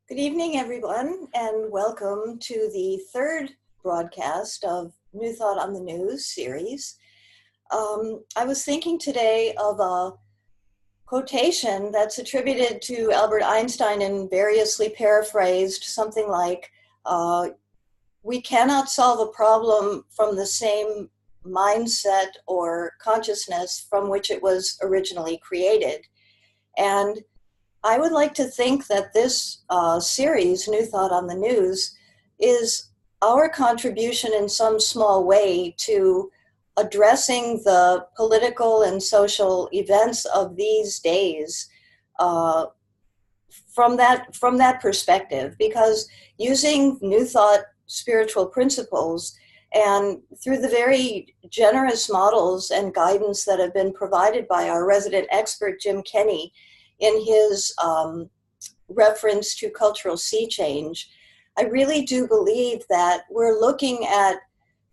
Good evening, everyone, and welcome to the third broadcast of New Thought on the News series. I was thinking today of a quotation that's attributed to Albert Einstein and variously paraphrased, something like, we cannot solve a problem from the same mindset or consciousness from which it was originally created. And I would like to think that this series, New Thought on the News, is our contribution in some small way to addressing the political and social events of these days from that perspective. Because using New Thought spiritual principles and through the very generous models and guidance that have been provided by our resident expert, Jim Kenney, in his reference to cultural sea change, I really do believe that we're looking at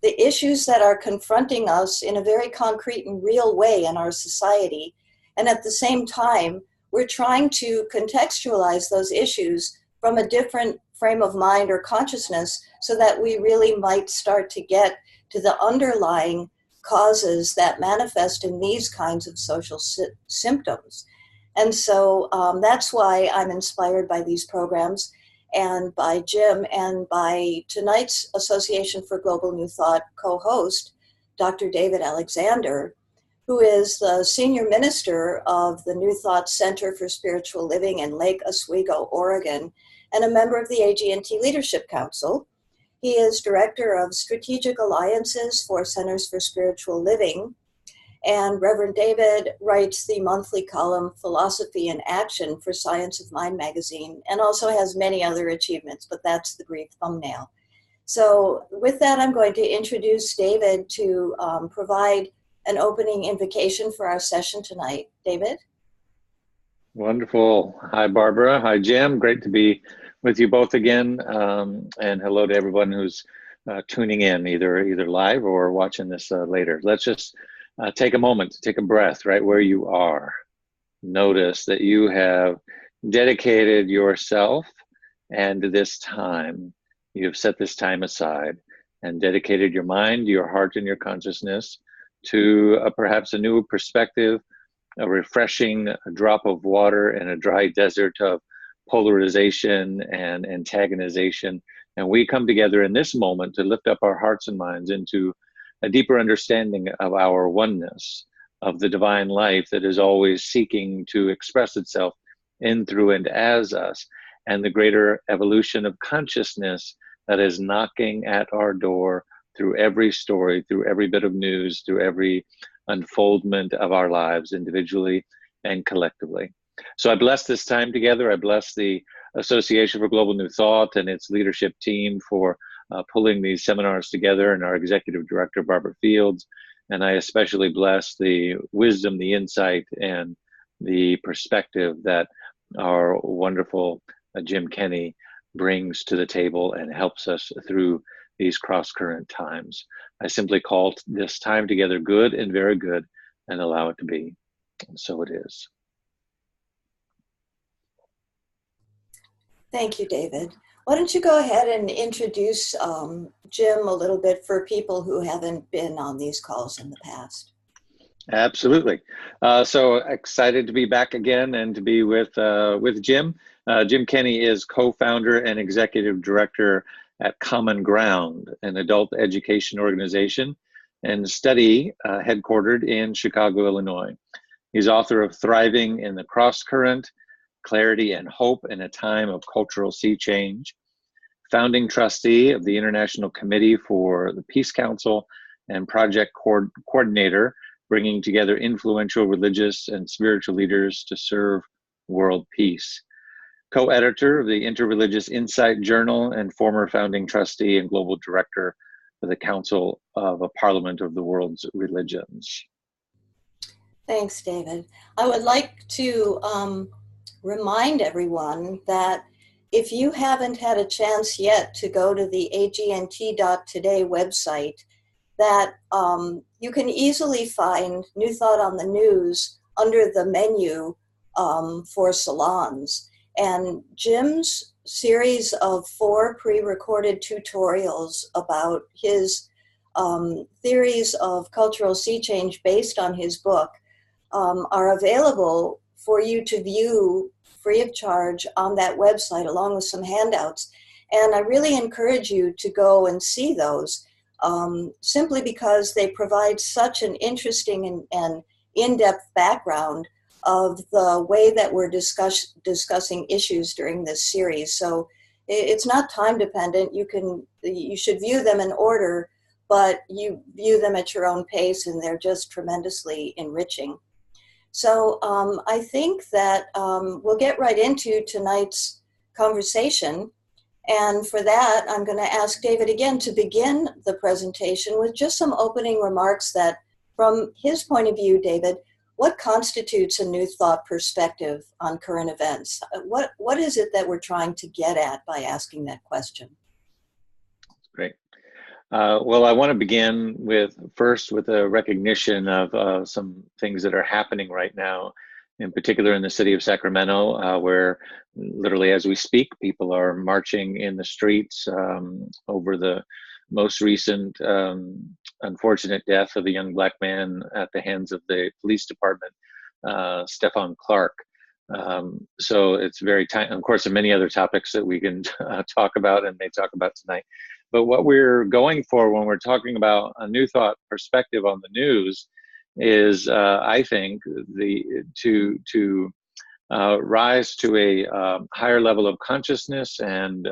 the issues that are confronting us in a very concrete and real way in our society. And at the same time, we're trying to contextualize those issues from a different frame of mind or consciousness so that we really might start to get to the underlying causes that manifest in these kinds of social symptoms. And so that's why I'm inspired by these programs and by Jim and by tonight's Association for Global New Thought co-host, Dr. David Alexander, who is the senior minister of the New Thought Center for Spiritual Living in Lake Oswego, Oregon, and a member of the AG&T Leadership Council. He is director of Strategic Alliances for Centers for Spiritual Living. And Reverend David writes the monthly column Philosophy in Action for Science of Mind magazine, and also has many other achievements, but that's the brief thumbnail. So with that, I'm going to introduce David to provide an opening invocation for our session tonight. David? Wonderful. Hi, Barbara. Hi, Jim. Great to be with you both again. And hello to everyone who's tuning in, either live or watching this later. Let's just take a moment to take a breath right where you are. Notice that you have dedicated yourself and this time. You have set this time aside and dedicated your mind, your heart, and your consciousness to perhaps a new perspective, a refreshing drop of water in a dry desert of polarization and antagonization. And we come together in this moment to lift up our hearts and minds into a deeper understanding of our oneness, of the divine life that is always seeking to express itself in, through, and as us, and the greater evolution of consciousness that is knocking at our door through every story, through every bit of news, through every unfoldment of our lives individually and collectively. So I bless this time together. I bless the Association for Global New Thought and its leadership team for pulling these seminars together, and our executive director, Barbara Fields. And I especially bless the wisdom, the insight, and the perspective that our wonderful Jim Kenney brings to the table and helps us through these cross-current times. I simply call this time together good and very good and allow it to be. And so it is. Thank you, David. Why don't you go ahead and introduce Jim a little bit for people who haven't been on these calls in the past? Absolutely. So excited to be back again and to be with Jim. Jim Kenney is co-founder and executive director at Common Ground, an adult education organization and study headquartered in Chicago, Illinois. He's author of Thriving in the Cross-Current, Clarity and Hope in a Time of Cultural Sea Change, founding trustee of the International Committee for the Peace Council, and project coordinator, bringing together influential religious and spiritual leaders to serve world peace. Co-editor of the Interreligious Insight Journal and former founding trustee and global director for the Council of a Parliament of the World's Religions. Thanks, David. I would like to remind everyone that if you haven't had a chance yet to go to the AGNT.today website, that you can easily find New Thought on the News under the menu for salons. And Jim's series of 4 pre-recorded tutorials about his theories of cultural sea change based on his book are available for you to view free of charge on that website, along with some handouts. And I really encourage you to go and see those, simply because they provide such an interesting and in-depth background of the way that we're discussing issues during this series. So it's not time dependent. You should view them in order, but you view them at your own pace, and they're just tremendously enriching. So I think that we'll get right into tonight's conversation. And for that, I'm going to ask David again to begin the presentation with just some opening remarks that, from his point of view, David, what constitutes a New Thought perspective on current events? What is it that we're trying to get at by asking that question? Great. Well, I want to begin first with a recognition of some things that are happening right now, in particular in the city of Sacramento, where literally as we speak, people are marching in the streets over the most recent unfortunate death of a young Black man at the hands of the police department, Stephon Clark. So it's very tight. Of course, there are many other topics that we can talk about and may talk about tonight. But what we're going for when we're talking about a New Thought perspective on the news is, I think, to rise to a higher level of consciousness and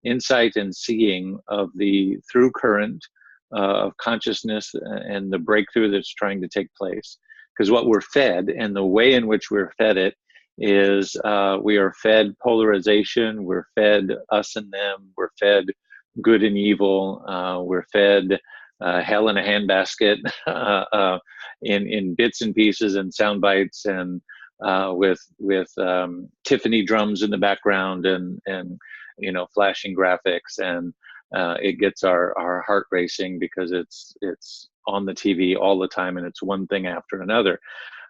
insight and seeing of the through current of consciousness and the breakthrough that's trying to take place. Because what we're fed, and the way in which we're fed it, is we are fed polarization, we're fed us and them, we're fed good and evil, we're fed hell in a handbasket in bits and pieces and sound bites, and with Tiffany drums in the background and flashing graphics, and it gets our heart racing because it's on the TV all the time, and it's one thing after another.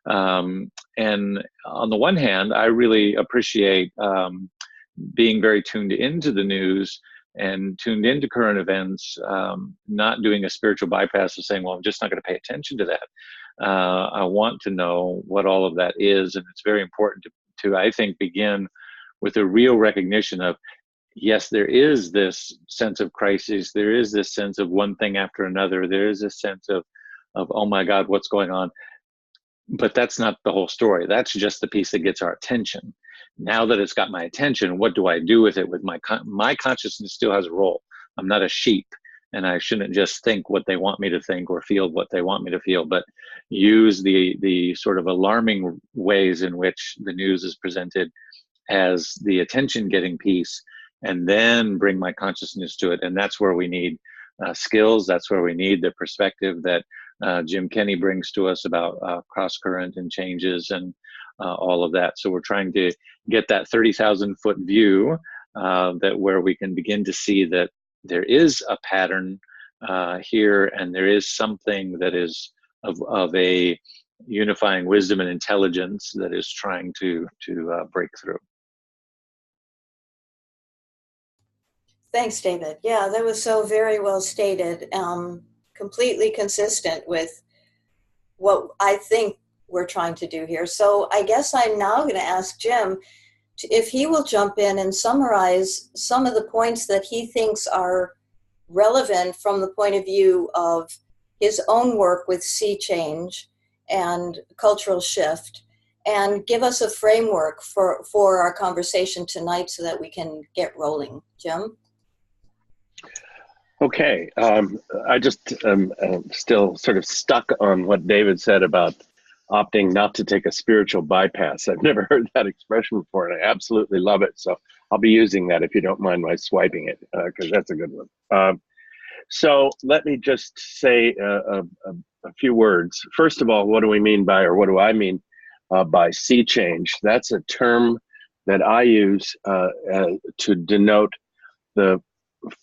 And on the one hand, I really appreciate being very tuned into the news and tuned into current events, not doing a spiritual bypass of saying, well, I'm just not going to pay attention to that. I want to know what all of that is, and it's very important to I think, begin with a real recognition of, yes, there is this sense of crisis, there is this sense of one thing after another, there is this sense of oh my God, what's going on? But that's not the whole story. That's just the piece that gets our attention. Now that it's got my attention, what do I do with it? With my consciousness still has a role. I'm not a sheep, and I shouldn't just think what they want me to think or feel what they want me to feel, but use the sort of alarming ways in which the news is presented as the attention-getting piece, and then bring my consciousness to it. And that's where we need skills. That's where we need the perspective that Jim Kenney brings to us about cross-current and changes and all of that. So we're trying to get that 30,000-foot view that where we can begin to see that there is a pattern here, and there is something that is of a unifying wisdom and intelligence that is trying to break through. Thanks, David. Yeah, that was so very well stated. Completely consistent with what I think we're trying to do here. So I guess I'm now going to ask Jim if he will jump in and summarize some of the points that he thinks are relevant from the point of view of his own work with sea change and cultural shift, and give us a framework for our conversation tonight so that we can get rolling. Jim? Okay, I just am still sort of stuck on what David said about opting not to take a spiritual bypass. I've never heard that expression before, and I absolutely love it. So I'll be using that if you don't mind my swiping it, because that's a good one. So let me just say a few words. First of all, what do we mean by, or what do I mean by sea change? That's a term that I use to denote the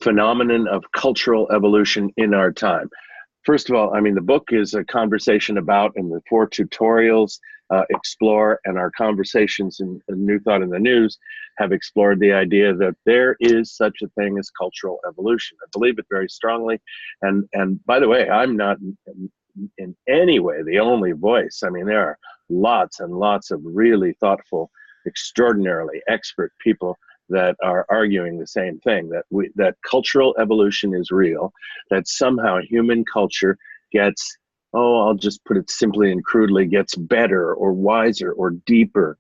phenomenon of cultural evolution in our time. First of all, I mean, the book is a conversation about, and the 4 tutorials explore, and our conversations in New Thought in the News have explored the idea that there is such a thing as cultural evolution. I believe it very strongly. And by the way, I'm not in any way the only voice. I mean, there are lots and lots of really thoughtful, extraordinarily expert people that are arguing the same thing, that cultural evolution is real, that somehow human culture gets, I'll just put it simply and crudely, gets better or wiser or deeper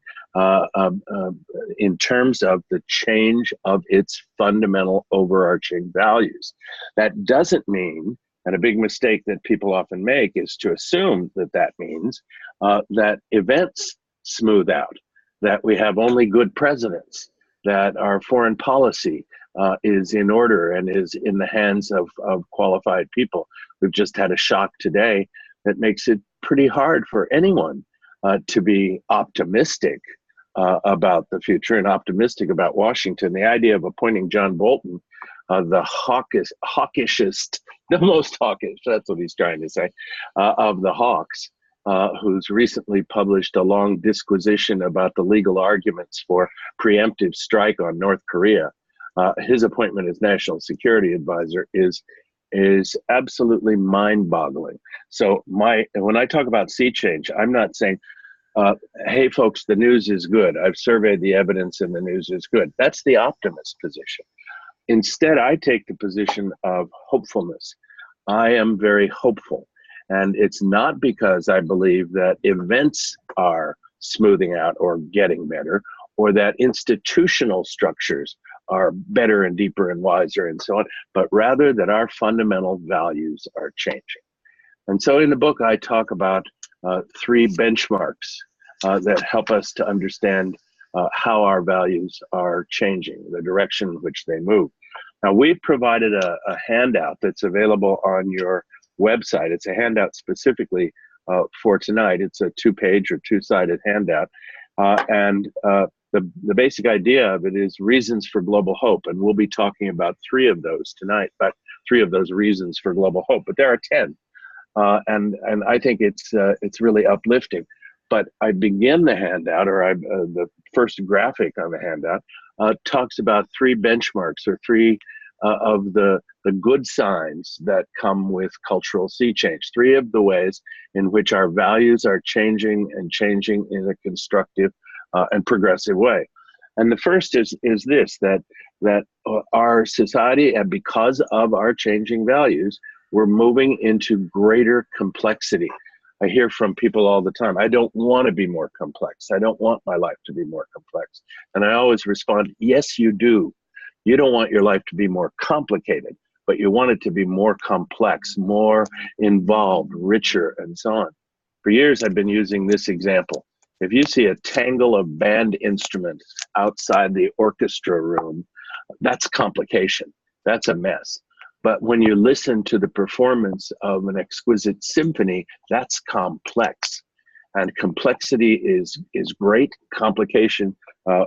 in terms of the change of its fundamental overarching values. That doesn't mean, and a big mistake that people often make is to assume that that means that events smooth out, that we have only good presidents, that our foreign policy is in order and is in the hands of qualified people. We've just had a shock today that makes it pretty hard for anyone to be optimistic about the future and optimistic about Washington. The idea of appointing John Bolton, the hawkishest, the most hawkish, that's what he's trying to say, of the hawks, who's recently published a long disquisition about the legal arguments for preemptive strike on North Korea. His appointment as National Security Advisor is absolutely mind-boggling. So when I talk about sea change, I'm not saying, hey folks, the news is good. I've surveyed the evidence and the news is good. That's the optimist position. Instead, I take the position of hopefulness. I am very hopeful. And it's not because I believe that events are smoothing out or getting better, or that institutional structures are better and deeper and wiser and so on, but rather that our fundamental values are changing. And so in the book, I talk about 3 benchmarks that help us to understand how our values are changing, the direction in which they move. Now, we've provided a handout that's available on your website. It's a handout specifically for tonight. It's a 2-page or 2-sided handout. And the basic idea of it is reasons for global hope. And we'll be talking about 3 of those tonight, but 3 of those reasons for global hope. But there are 10. And I think it's really uplifting. But I begin the handout, or the first graphic on the handout, talks about 3 benchmarks or 3 of the good signs that come with cultural sea change. 3 of the ways in which our values are changing and changing in a constructive and progressive way. And the first is this, that our society, and because of our changing values, we're moving into greater complexity. I hear from people all the time, I don't want to be more complex. I don't want my life to be more complex. And I always respond, yes, you do. You don't want your life to be more complicated, but you want it to be more complex, more involved, richer, and so on. For years, I've been using this example. If you see a tangle of band instruments outside the orchestra room, that's complication. That's a mess. But when you listen to the performance of an exquisite symphony, that's complex. And complexity is great. Complication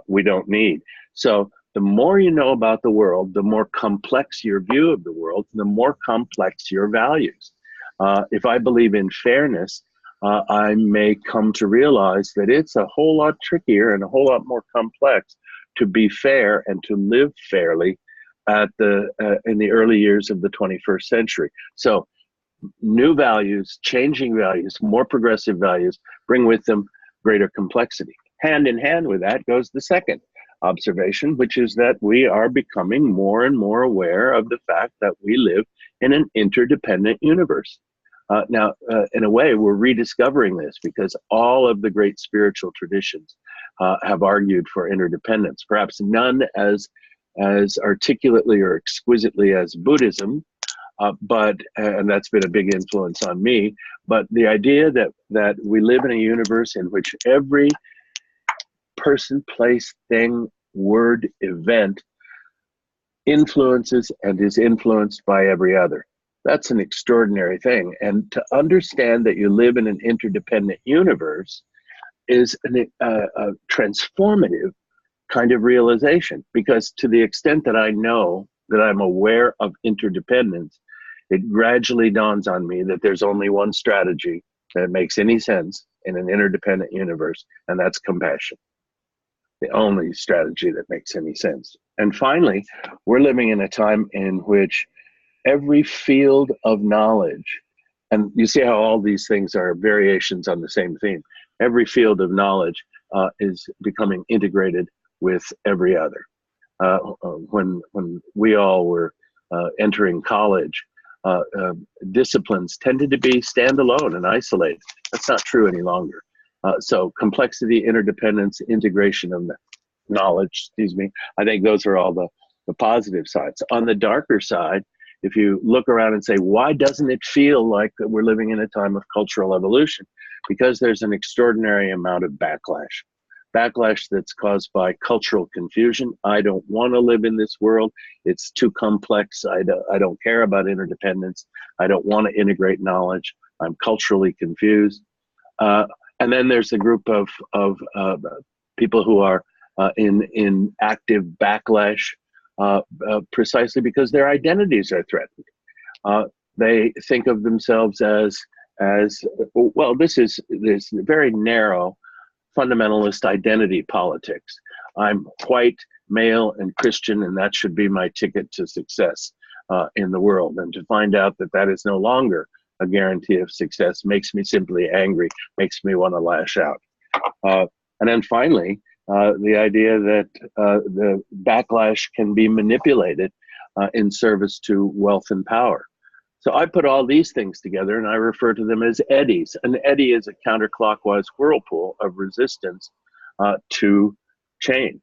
we don't need. So the more you know about the world, the more complex your view of the world, the more complex your values. If I believe in fairness, I may come to realize that it's a whole lot trickier and a whole lot more complex to be fair and to live fairly in the early years of the 21st century. So new values, changing values, more progressive values bring with them greater complexity. Hand in hand with that goes the second observation, which is that we are becoming more and more aware of the fact that we live in an interdependent universe. Now, in a way, we're rediscovering this because all of the great spiritual traditions have argued for interdependence, perhaps none as articulately or exquisitely as Buddhism, and that's been a big influence on me, but the idea that we live in a universe in which every person, place, thing, word, event influences and is influenced by every other. That's an extraordinary thing. And to understand that you live in an interdependent universe is a transformative kind of realization, because to the extent that I know that I'm aware of interdependence, it gradually dawns on me that there's only one strategy that makes any sense, in an interdependent universe, and that's compassion. The only strategy that makes any sense. And finally, we're living in a time in which every field of knowledge, and you see how all these things are variations on the same theme, every field of knowledge is becoming integrated with every other. When we all were entering college, disciplines tended to be standalone and isolated. That's not true any longer. So complexity, interdependence, integration of knowledge, I think those are all the positive sides. On the darker side, if you look around and say, why doesn't it feel like that we're living in a time of cultural evolution? Because there's an extraordinary amount of backlash. Backlash that's caused by cultural confusion. I don't want to live in this world. It's too complex. I don't care about interdependence. I don't want to integrate knowledge. I'm culturally confused. And then there's a group of people who are in active backlash precisely because their identities are threatened. They think of themselves as well, this is very narrow fundamentalist identity politics. I'm white, male, and Christian, and that should be my ticket to success in the world. And to find out that that is no longer a guarantee of success makes me simply angry, makes me want to lash out. And then finally, the idea that the backlash can be manipulated in service to wealth and power. So I put all these things together and I refer to them as eddies. An eddy is a counterclockwise whirlpool of resistance to change,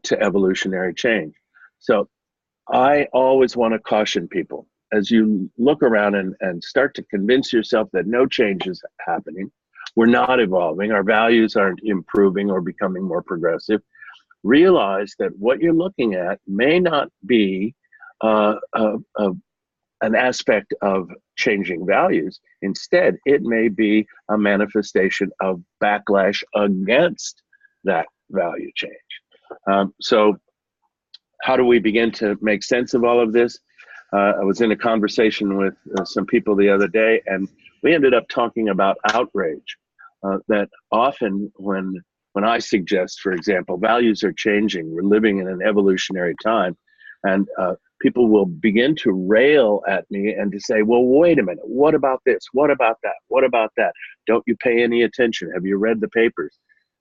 to evolutionary change. So I always want to caution people, as you look around and start to convince yourself that no change is happening, we're not evolving, our values aren't improving or becoming more progressive, realize that what you're looking at may not be an aspect of changing values. Instead, it may be a manifestation of backlash against that value change. So how do we begin to make sense of all of this? I was in a conversation with some people the other day, and we ended up talking about outrage. That often when I suggest, for example, values are changing, we're living in an evolutionary time, and people will begin to rail at me and to say, well, wait a minute, what about this? What about that? What about that? Don't you pay any attention? Have you read the papers?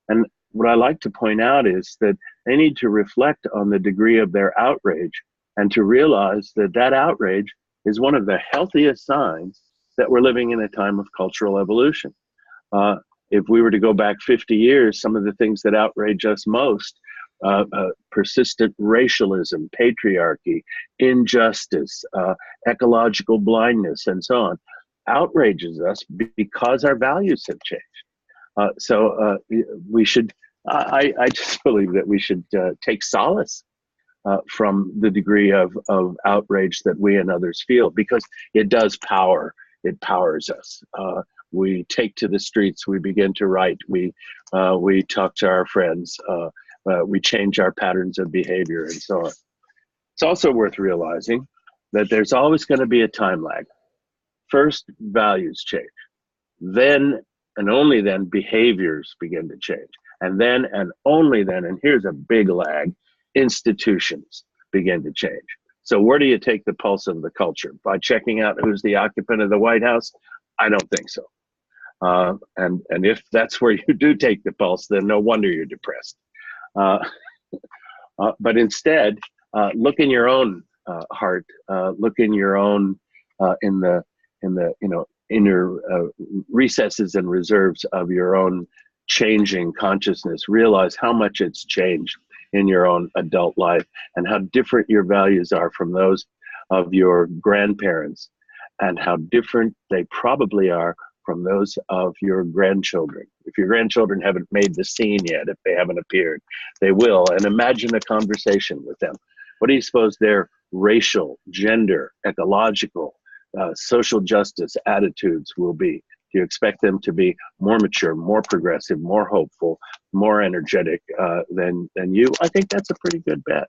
And what I like to point out is that they need to reflect on the degree of their outrage and to realize that that outrage is one of the healthiest signs that we're living in a time of cultural evolution. If we were to go back 50 years, some of the things that outrage us most, persistent racialism, patriarchy, injustice, ecological blindness, and so on, outrages us because our values have changed. So we should, I just believe that we should take solace from the degree of outrage that we and others feel, because it does power, it powers us. We take to the streets, we begin to write, we talk to our friends, we change our patterns of behavior, and so on. It's also worth realizing that there's always going to be a time lag. First, values change. Then, and only then, behaviors begin to change. And then, and only then, and here's a big lag, institutions begin to change. So where do you take the pulse of the culture? By checking out who's the occupant of the White House? I don't think so. And if that's where you do take the pulse, then no wonder you're depressed. But instead, look in your own heart. Look in your own in the inner recesses and reserves of your own changing consciousness. Realize how much it's changed in your own adult life and how different your values are from those of your grandparents, and how different they probably are from those of your grandchildren. If your grandchildren haven't made the scene yet, if they haven't appeared, they will. And imagine a conversation with them. What do you suppose their racial, gender, ecological, social justice attitudes will be? Do you expect them to be more mature, more progressive, more hopeful, more energetic than you? I think that's a pretty good bet.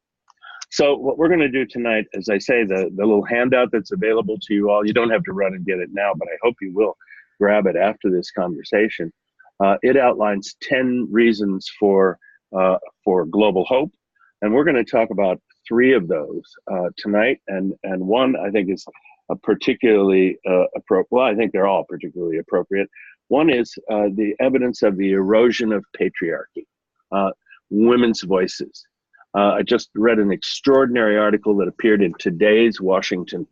So what we're going to do tonight, as I say, the little handout that's available to you all, you don't have to run and get it now, but I hope you will grab it after this conversation. It outlines 10 reasons for global hope, and we're going to talk about 3 of those tonight. And one I think is particularly appropriate. Well, I think they're all particularly appropriate. One is the evidence of the erosion of patriarchy, women's voices. I just read an extraordinary article that appeared in today's Washington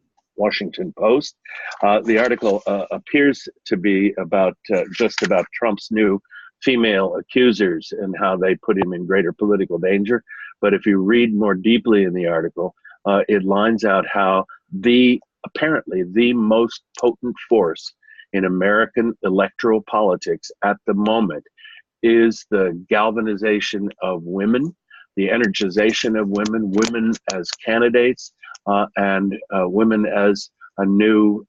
Post. The article appears to be just about Trump's new female accusers and how they put him in greater political danger. But if you read more deeply in the article, it lines out how apparently the most potent force in American electoral politics at the moment is the galvanization of women, the energization of women as candidates, and women as a new,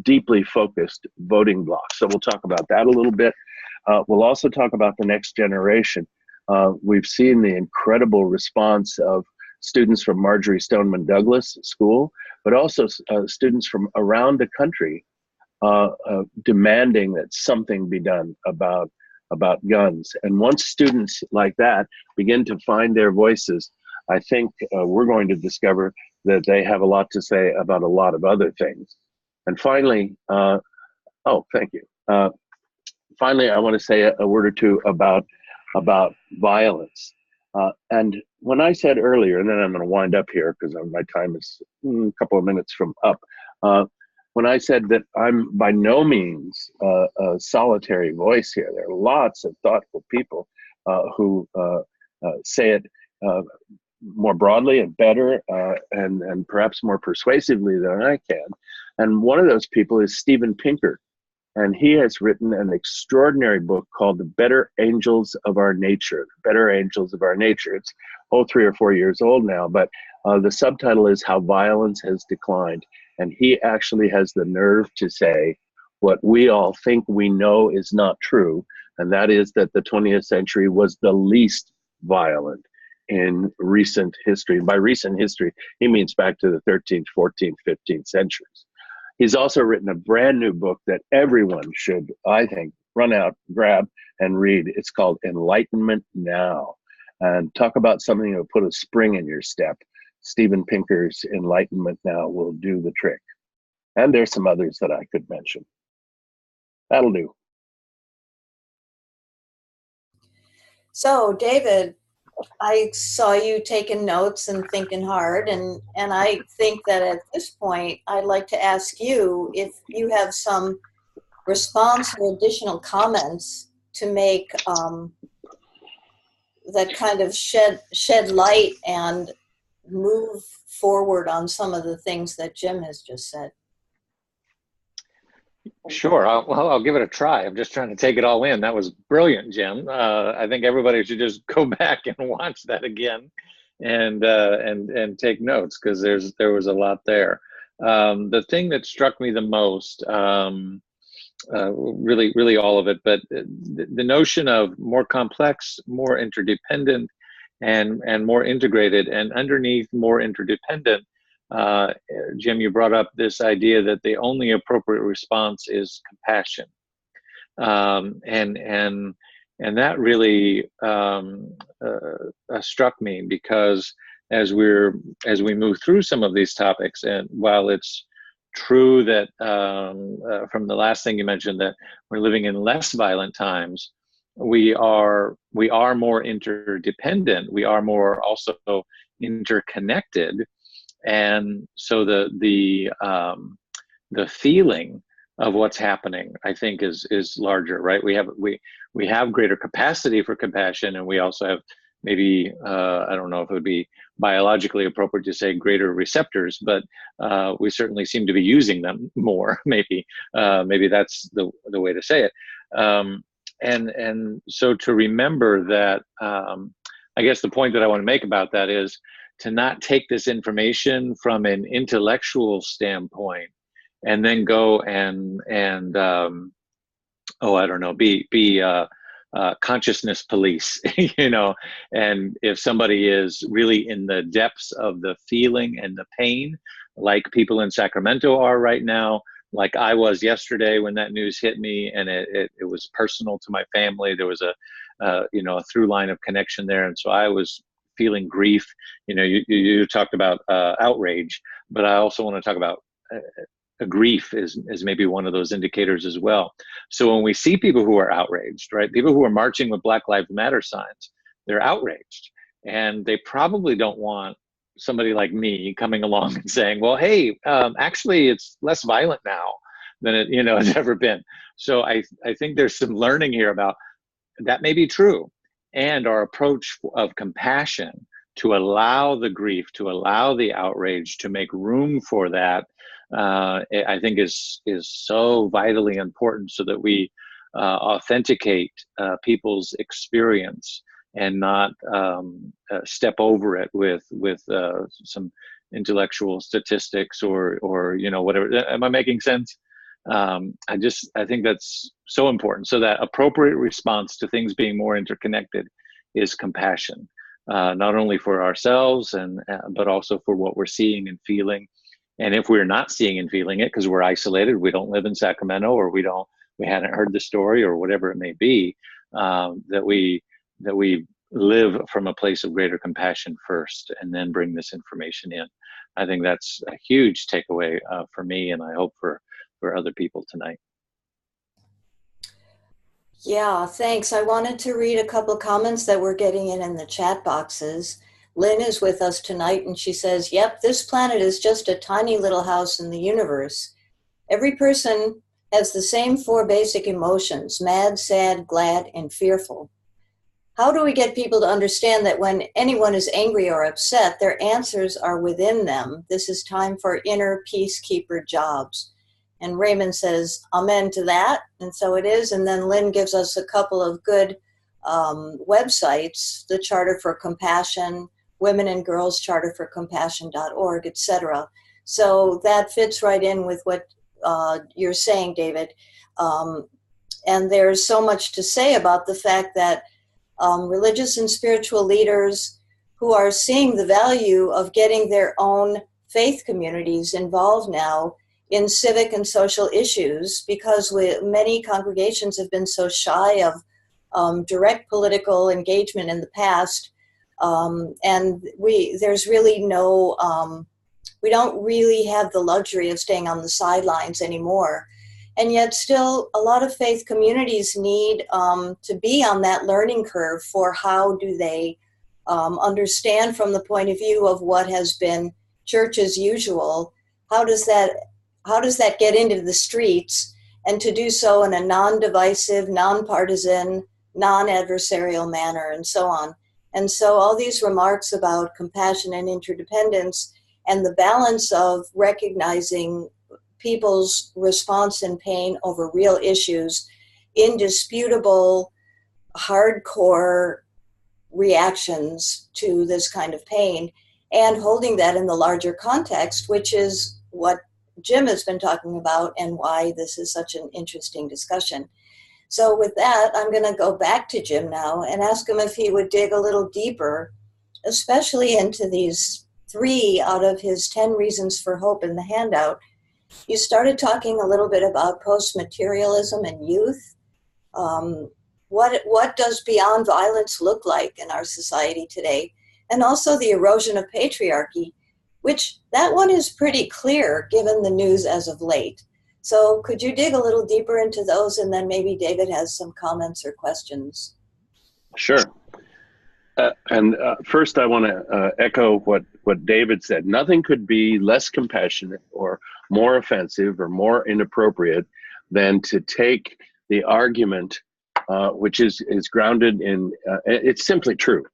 deeply focused voting bloc. So we'll talk about that a little bit. We'll also talk about the next generation. We've seen the incredible response of students from Marjory Stoneman Douglas School, but also students from around the country demanding that something be done about guns. And once students like that begin to find their voices, I think we're going to discover that they have a lot to say about a lot of other things. And finally, thank you. Finally, I want to say a word or two about violence. And when I said earlier, and then I'm going to wind up here because my time is a couple of minutes from up. When I said that I'm by no means a solitary voice here, there are lots of thoughtful people who say it more broadly and better and perhaps more persuasively than I can. And one of those people is Steven Pinker. And he has written an extraordinary book called The Better Angels of Our Nature. Better Angels of Our Nature. It's 3 or 4 years old now, but the subtitle is How Violence Has Declined. And he actually has the nerve to say what we all think we know is not true, and that is that the 20th century was the least violent in recent history. By recent history, he means back to the 13th, 14th, 15th centuries. He's also written a brand new book that everyone should, I think, run out, grab, and read. It's called Enlightenment Now. And talk about something that will put a spring in your step. Steven Pinker's Enlightenment Now will do the trick. And there's some others that I could mention. That'll do. So, David, I saw you taking notes and thinking hard, and I think that at this point, I'd like to ask you if you have some response or additional comments to make that kind of shed light and move forward on some of the things that Jim has just said. Sure. I'll give it a try. I'm just trying to take it all in. That was brilliant, Jim. I think everybody should just go back and watch that again and take notes, because there was a lot there. The thing that struck me the most, really all of it, but the notion of more complex, more interdependent, and more integrated, and underneath more interdependent, Jim, you brought up this idea that the only appropriate response is compassion, and that really struck me, because as we move through some of these topics, and while it's true that from the last thing you mentioned that we're living in less violent times, we are more interdependent. We are more also interconnected. And so the feeling of what's happening, I think, is larger, right? We have greater capacity for compassion, and we also have maybe I don't know if it would be biologically appropriate to say greater receptors, but we certainly seem to be using them more. Maybe that's the way to say it. And so to remember that, I guess the point that I want to make about that is to not take this information from an intellectual standpoint and then go and I don't know, be consciousness police, you know. And if somebody is really in the depths of the feeling and the pain, like people in Sacramento are right now, like I was yesterday when that news hit me, and it was personal to my family. There was a through line of connection there, and so I was feeling grief. You talked about outrage, but I also want to talk about grief is maybe one of those indicators as well. So when we see people who are outraged, right, people who are marching with Black Lives Matter signs, they're outraged, and they probably don't want somebody like me coming along and saying, well, hey, actually it's less violent now than it has ever been. So I think there's some learning here about that may be true, and our approach of compassion to allow the grief, to allow the outrage, to make room for that, I think is so vitally important, so that we authenticate people's experience and not step over it with some intellectual statistics or whatever. Am I making sense? I think that's so important. So that appropriate response to things being more interconnected is compassion, not only for ourselves but also for what we're seeing and feeling. And if we're not seeing and feeling it because we're isolated, we don't live in Sacramento, or we hadn't heard the story, or whatever it may be, that we live from a place of greater compassion first, and then bring this information in. I think that's a huge takeaway for me, and I hope for other people tonight. Yeah, thanks. I wanted to read a couple comments that we're getting in the chat boxes. Lynn is with us tonight, and she says, yep, this planet is just a tiny little house in the universe. Every person has the same 4 basic emotions: mad, sad, glad, and fearful. How do we get people to understand that when anyone is angry or upset, their answers are within them? This is time for inner peacekeeper jobs. And Raymond says, amen to that. And so it is. And then Lynn gives us a couple of good websites: the Charter for Compassion, Women and Girls Charter for Compassion.org, etc. So that fits right in with what you're saying, David. And there's so much to say about the fact that religious and spiritual leaders who are seeing the value of getting their own faith communities involved now in civic and social issues, because many congregations have been so shy of direct political engagement in the past. And there's really no, we don't really have the luxury of staying on the sidelines anymore. And yet still a lot of faith communities need to be on that learning curve for how do they understand from the point of view of what has been church as usual. How does that get into the streets, and to do so in a non-divisive, non-partisan, non-adversarial manner, and so on. And so all these remarks about compassion and interdependence and the balance of recognizing people's response and pain over real issues, indisputable, hardcore reactions to this kind of pain, and holding that in the larger context, which is what Jim has been talking about and why this is such an interesting discussion. So with that, I'm going to go back to Jim now and ask him if he would dig a little deeper, especially into these 3 out of his 10 reasons for hope in the handout. You started talking a little bit about post-materialism and youth. What does beyond violence look like in our society today? And also the erosion of patriarchy, which that one is pretty clear given the news as of late. So could you dig a little deeper into those, and then maybe David has some comments or questions? Sure. And first I want to echo what David said. Nothing could be less compassionate or more offensive or more inappropriate than to take the argument, which is grounded in, it's simply true,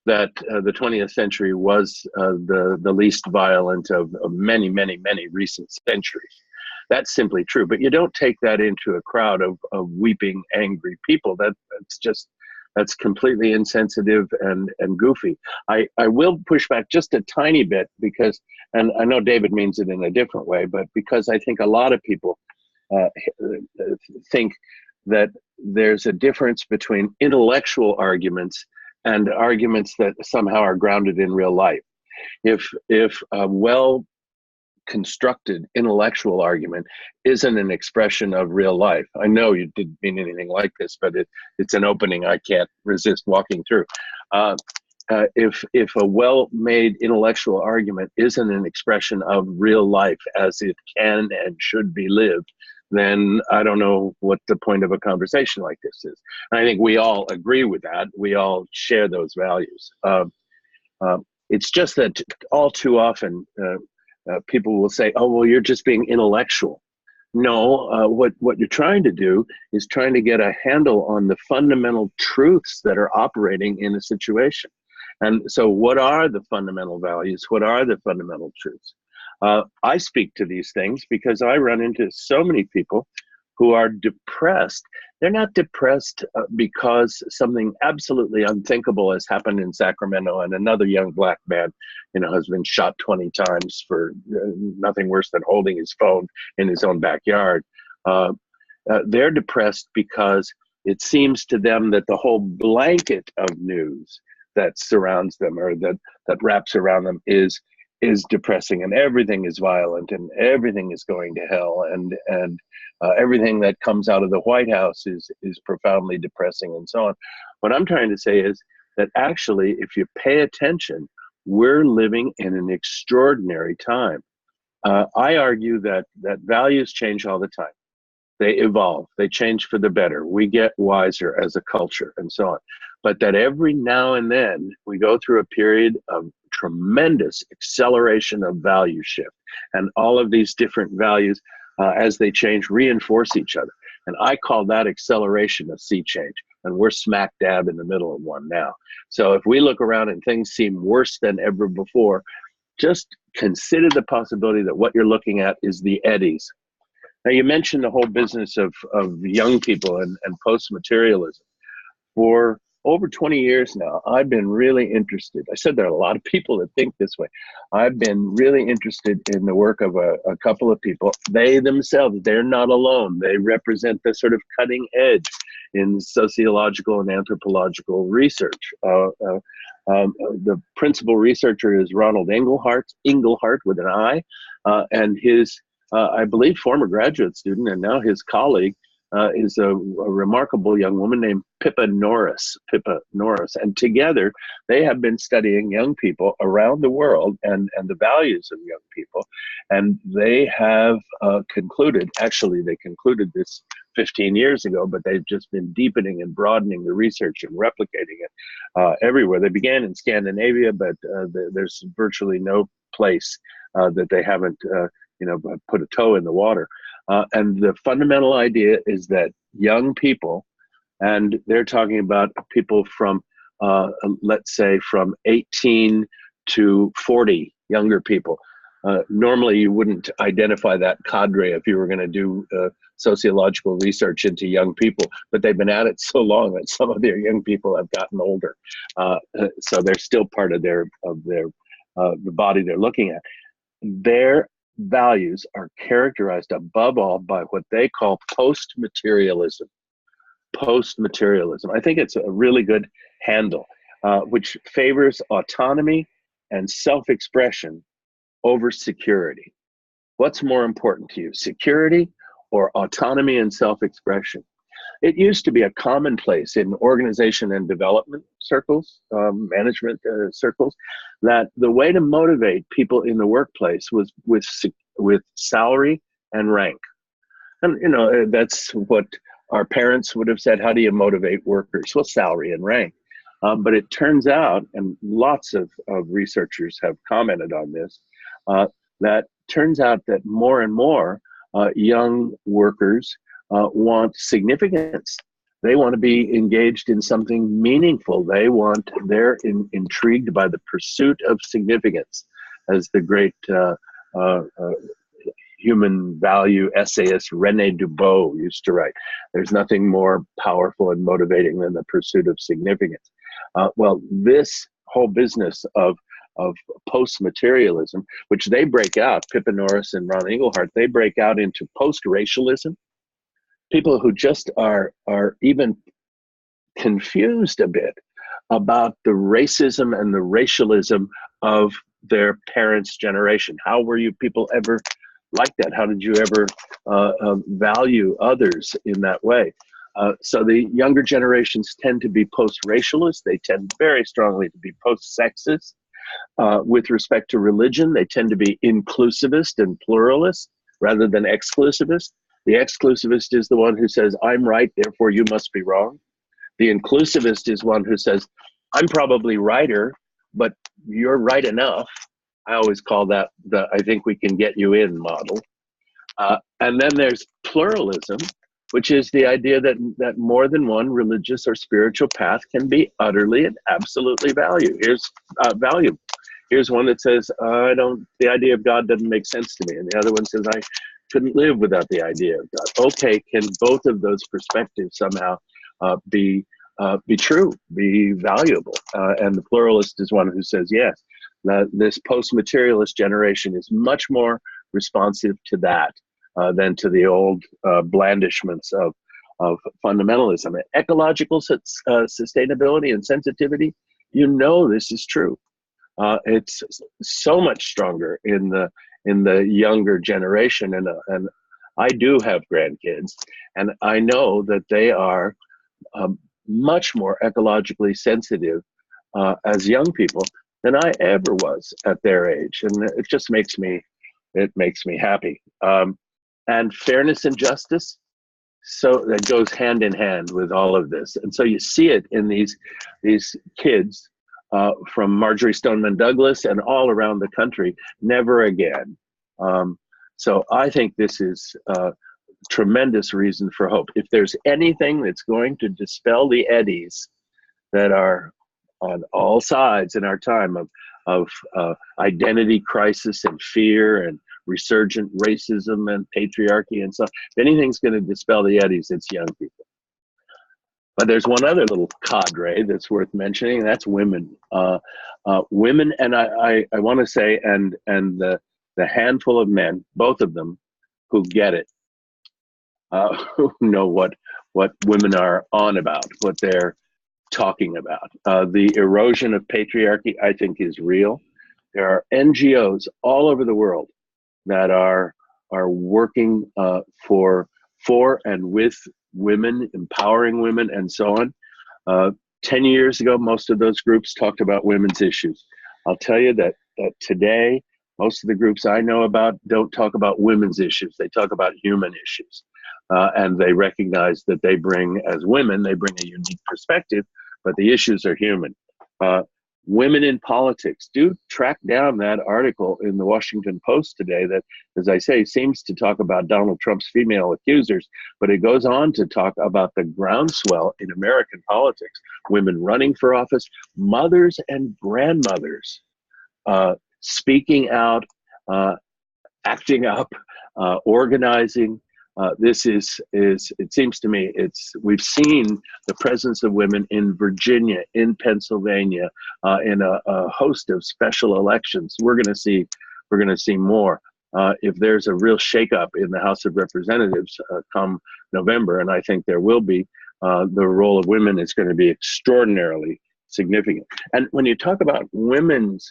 that the 20th century was the least violent of many, many, many recent centuries. That's simply true. But you don't take that into a crowd of weeping, angry people. That's completely insensitive and goofy. I will push back just a tiny bit because, and I know David means it in a different way, but because I think a lot of people think that there's a difference between intellectual arguments and arguments that somehow are grounded in real life. If a well constructed intellectual argument isn't an expression of real life. I know you didn't mean anything like this, but it's an opening I can't resist walking through. If a well-made intellectual argument isn't an expression of real life as it can and should be lived, then I don't know what the point of a conversation like this is. And I think we all agree with that. We all share those values. It's just that all too often people will say, "Oh, well, you're just being intellectual." No, what you're trying to do is trying to get a handle on the fundamental truths that are operating in a situation. And so what are the fundamental values? What are the fundamental truths? I speak to these things because I run into so many people who are depressed. They're not depressed because something absolutely unthinkable has happened in Sacramento and another young black man, has been shot 20 times for nothing worse than holding his phone in his own backyard. They're depressed because it seems to them that the whole blanket of news that surrounds them or that wraps around them is depressing, and everything is violent, and everything is going to hell, and everything that comes out of the White House is profoundly depressing, and so on. What I'm trying to say is that actually, if you pay attention, we're living in an extraordinary time. I argue that values change all the time. They evolve, they change for the better. We get wiser as a culture and so on. But that every now and then we go through a period of tremendous acceleration of value shift. And all of these different values, as they change, reinforce each other. And I call that acceleration a sea change. And we're smack dab in the middle of one now. So if we look around and things seem worse than ever before, just consider the possibility that what you're looking at is the eddies. Now, you mentioned the whole business of young people and post-materialism. For over 20 years now, I've been really interested. I said there are a lot of people that think this way. I've been really interested in the work of a couple of people. They themselves, they're not alone. They represent the sort of cutting edge in sociological and anthropological research. The principal researcher is Ronald Inglehart with an I, and his I believe, former graduate student, and now his colleague is a remarkable young woman named Pippa Norris. And together, they have been studying young people around the world and the values of young people. And they have concluded, actually, they concluded this 15 years ago, but they've just been deepening and broadening the research and replicating it everywhere. They began in Scandinavia, but there's virtually no place that they haven't put a toe in the water. And the fundamental idea is that young people, and they're talking about people from, let's say, from 18 to 40, younger people. Normally, you wouldn't identify that cadre if you were going to do sociological research into young people, but they've been at it so long that some of their young people have gotten older. So they're still part of the body they're looking at. Their values are characterized above all by what they call post-materialism. Post-materialism. I think it's a really good handle, which favors autonomy and self-expression over security. What's more important to you, security or autonomy and self-expression? It used to be a commonplace in organization and development circles, management circles, that the way to motivate people in the workplace was with salary and rank. And, that's what our parents would have said, how do you motivate workers? Well, salary and rank. But it turns out, and lots of researchers have commented on this, that turns out that more and more young workers want significance. They want to be engaged in something meaningful. They're intrigued by the pursuit of significance, as the great human value essayist René Dubos used to write. There's nothing more powerful and motivating than the pursuit of significance. Well, this whole business of post-materialism, which they break out, Pippa Norris and Ron Inglehart, they break out into post-racialism. People who just are even confused a bit about the racism and the racialism of their parents' generation. How were you people ever like that? How did you ever value others in that way? So the younger generations tend to be post-racialist. They tend very strongly to be post-sexist. With respect to religion, they tend to be inclusivist and pluralist rather than exclusivist. The exclusivist is the one who says, I'm right, therefore you must be wrong. The inclusivist is one who says, I'm probably righter, but you're right enough. I always call that the I think we can get you in model. And then there's pluralism, which is the idea that more than one religious or spiritual path can be utterly and absolutely valuable. Here's one that says, the idea of God doesn't make sense to me. And the other one says, I couldn't live without the idea of God. Okay, can both of those perspectives somehow be true, be valuable? And the pluralist is one who says, yes, this post-materialist generation is much more responsive to that than to the old blandishments of fundamentalism. Ecological sustainability and sensitivity, this is true. It's so much stronger in the younger generation, and I do have grandkids, and I know that they are much more ecologically sensitive as young people than I ever was at their age, and it just makes me happy. And fairness and justice, so that goes hand in hand with all of this, and so you see it in these kids. From Marjorie Stoneman Douglas and all around the country, never again. So I think this is a tremendous reason for hope. If there's anything that's going to dispel the eddies that are on all sides in our time of identity crisis and fear and resurgent racism and patriarchy and stuff, if anything's going to dispel the eddies, it's young people. But there's one other little cadre that's worth mentioning, and that's women. Women, and I want to say, and the handful of men, both of them, who get it, who know what women are on about, what they're talking about. The erosion of patriarchy, I think, is real. There are NGOs all over the world that are working for and with women, empowering women, and so on. 10 years ago, most of those groups talked about women's issues. I'll tell you that today, most of the groups I know about don't talk about women's issues. They talk about human issues. And they recognize that as women, they bring a unique perspective, but the issues are human. Women in politics, do track down that article in the Washington Post today that, as I say, seems to talk about Donald Trump's female accusers, but it goes on to talk about the groundswell in American politics, women running for office, mothers and grandmothers speaking out, acting up, organizing. This is, it seems to me, we've seen the presence of women in Virginia, in Pennsylvania, in a host of special elections. We're going to see more. If there's a real shakeup in the House of Representatives come November, and I think there will be, the role of women is going to be extraordinarily significant. And when you talk about women's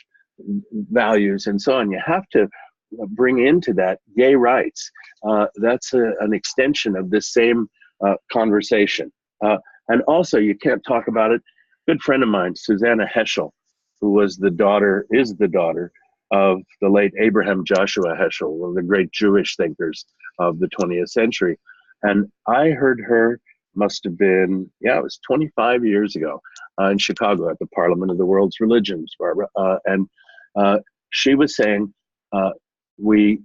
values and so on, you have to bring into that gay rights. That's an extension of this same conversation. And also, you can't talk about it. Good friend of mine, Susanna Heschel, who is the daughter of the late Abraham Joshua Heschel, one of the great Jewish thinkers of the 20th century. And I heard her, must have been, it was 25 years ago in Chicago at the Parliament of the World's Religions, Barbara. And she was saying, we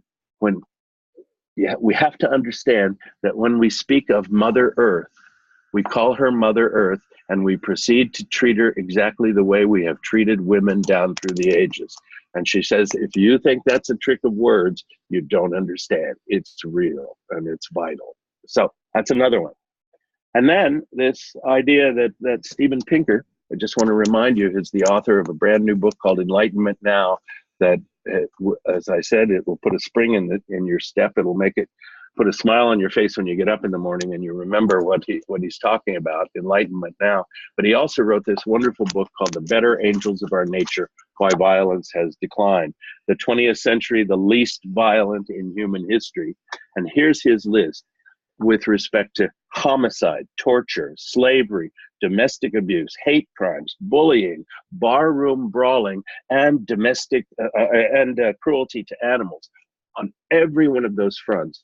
have to understand that when we speak of Mother Earth, we call her Mother Earth, and we proceed to treat her exactly the way we have treated women down through the ages. And she says, if you think that's a trick of words, you don't understand. It's real and it's vital. So that's another one. And then this idea that Steven Pinker, I just want to remind you, is the author of a brand new book called Enlightenment Now, that, as I said, it will put a spring in your step. It'll make it put a smile on your face when you get up in the morning and you remember what he's talking about, Enlightenment Now. But he also wrote this wonderful book called The Better Angels of Our Nature, why violence has declined. The 20th century, the least violent in human history. And here's his list with respect to homicide, torture, slavery, domestic abuse, hate crimes, bullying, barroom brawling, and domestic cruelty to animals. On every one of those fronts,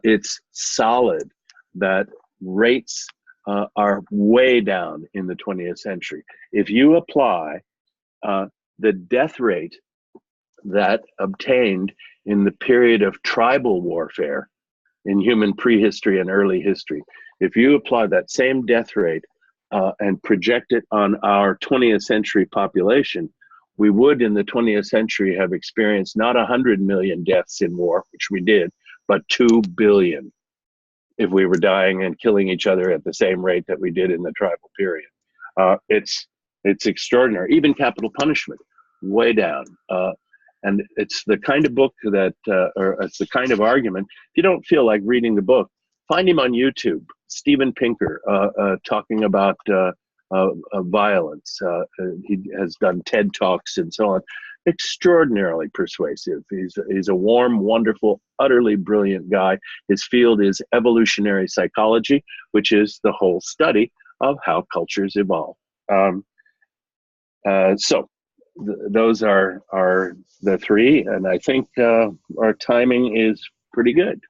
it's solid that rates are way down in the 20th century. If you apply the death rate that obtained in the period of tribal warfare in human prehistory and early history, if you apply that same death rate and project it on our 20th century population, we would in the 20th century have experienced not 100 million deaths in war, which we did, but 2 billion if we were dying and killing each other at the same rate that we did in the tribal period. It's extraordinary. Even capital punishment, way down. And it's the kind of book that, or it's the kind of argument, if you don't feel like reading the book, find him on YouTube, Steven Pinker, talking about violence. He has done TED Talks and so on. Extraordinarily persuasive. He's a warm, wonderful, utterly brilliant guy. His field is evolutionary psychology, which is the whole study of how cultures evolve. Those are the three, and I think our timing is pretty good.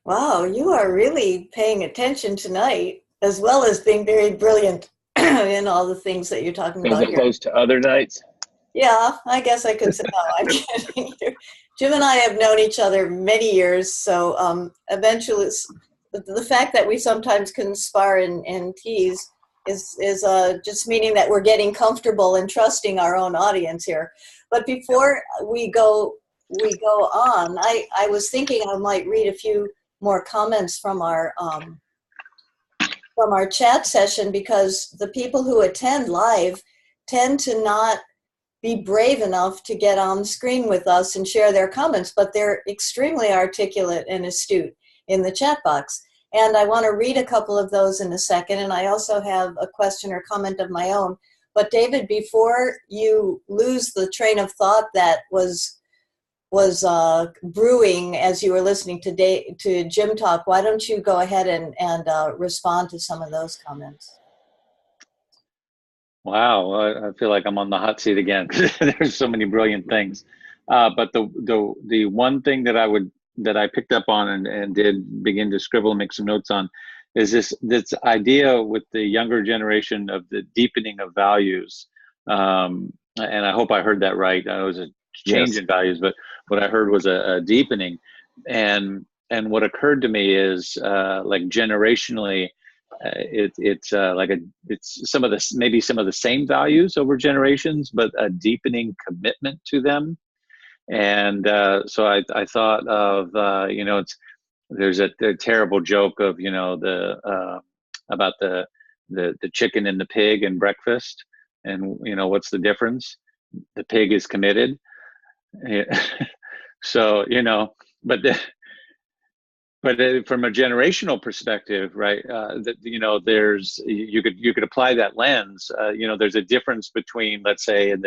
Wow, you are really paying attention tonight, as well as being very brilliant in all the things that you're talking about here. As opposed to other nights? Yeah, I guess I could say, no, I'm kidding. Jim and I have known each other many years, so eventually the fact that we sometimes conspire and tease is just meaning that we're getting comfortable and trusting our own audience here. But before we go on, I was thinking I might read a few more comments from our chat session, because the people who attend live tend to not be brave enough to get on the screen with us and share their comments, but they're extremely articulate and astute in the chat box. And I want to read a couple of those in a second, and I also have a question or comment of my own. But David, before you lose the train of thought that was brewing as you were listening to Jim talk, why don't you go ahead and respond to some of those comments? Wow, I feel like I'm on the hot seat again. There's so many brilliant things, but the one thing that I picked up on and did begin to scribble and make some notes on is this idea with the younger generation of the deepening of values. And I hope I heard that right. It was a change in values, but what I heard was a deepening. And what occurred to me is like generationally, it's some of the same values over generations, but a deepening commitment to them. And so I thought of there's a terrible joke of about the chicken and the pig and breakfast, and what's the difference? The pig is committed. So but from a generational perspective, right? There's you could apply that lens. There's a difference between, let's say, in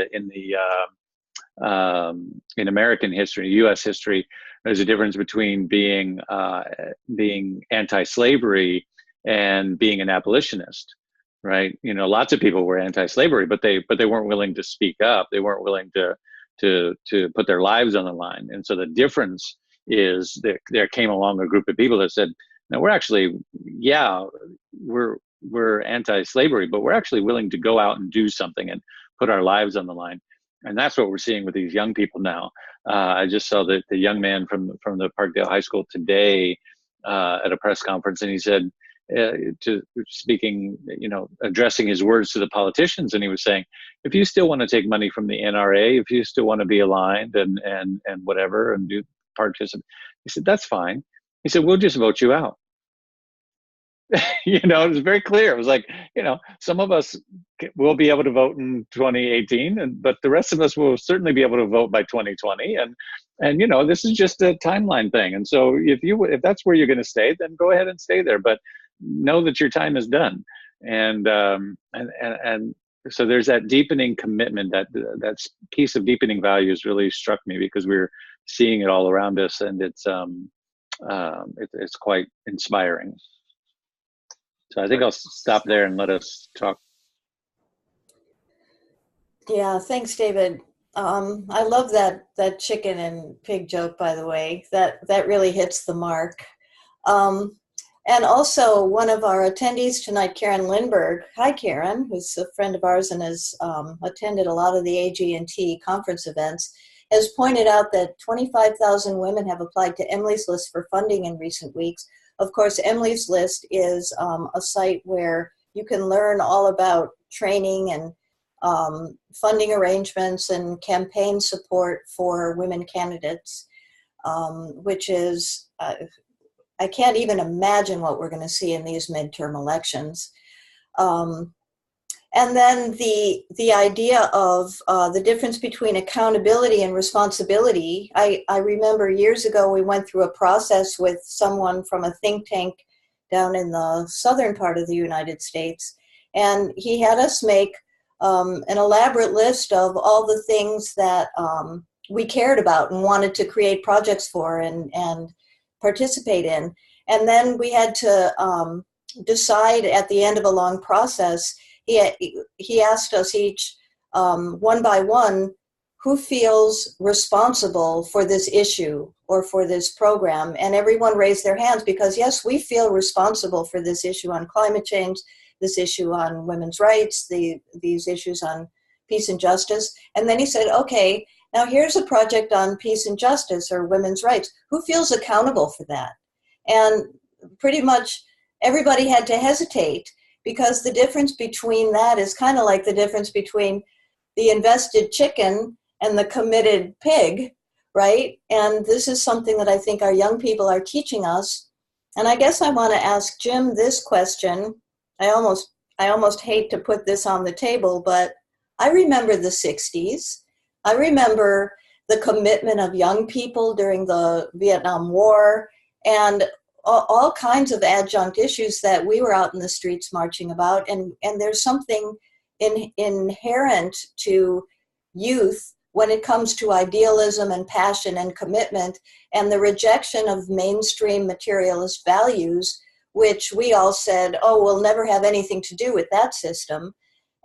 American history, U.S. history, there's a difference between being anti-slavery and being an abolitionist, right? Lots of people were anti-slavery, but they weren't willing to speak up. They weren't willing to put their lives on the line. And so the difference is that there came along a group of people that said, no, we're anti-slavery, but we're actually willing to go out and do something and put our lives on the line. And that's what we're seeing with these young people now. I just saw the young man from the Parkdale High School today at a press conference, and he said, addressing his words to the politicians, and he was saying, if you still want to take money from the NRA, if you still want to be aligned and whatever and do participate, he said, that's fine. He said, we'll just vote you out. It was very clear. It was like, some of us will be able to vote in 2018, but the rest of us will certainly be able to vote by 2020. And this is just a timeline thing. And so if that's where you're going to stay, then go ahead and stay there. But know that your time is done. And so there's that deepening commitment, that piece of deepening values really struck me, because we're seeing it all around us, and it's quite inspiring. So I think I'll stop there and let us talk. Yeah, thanks, David. I love that chicken and pig joke, by the way. That really hits the mark. And also, one of our attendees tonight, Karen Lindberg. Hi, Karen, who's a friend of ours and has attended a lot of the AG&T conference events, has pointed out that 25,000 women have applied to Emily's List for funding in recent weeks. Of course, Emily's List is a site where you can learn all about training and funding arrangements and campaign support for women candidates, which is, I can't even imagine what we're going to see in these midterm elections. And then the idea of the difference between accountability and responsibility. I remember years ago we went through a process with someone from a think tank down in the southern part of the United States, and he had us make an elaborate list of all the things that we cared about and wanted to create projects for and participate in. And then we had to decide at the end of a long process. He asked us each, one by one, who feels responsible for this issue or for this program? And everyone raised their hands because, yes, we feel responsible for this issue on climate change, this issue on women's rights, these issues on peace and justice. And then he said, okay, now here's a project on peace and justice or women's rights. Who feels accountable for that? And pretty much everybody had to hesitate, because the difference between that is kind of like the difference between the invested chicken and the committed pig, right? And this is something that I think our young people are teaching us. And I guess I want to ask Jim this question. I almost hate to put this on the table, but I remember the 60s. I remember the commitment of young people during the Vietnam War and all kinds of adjunct issues that we were out in the streets marching about. And there's something inherent to youth when it comes to idealism and passion and commitment and the rejection of mainstream materialist values, which we all said, oh, we'll never have anything to do with that system.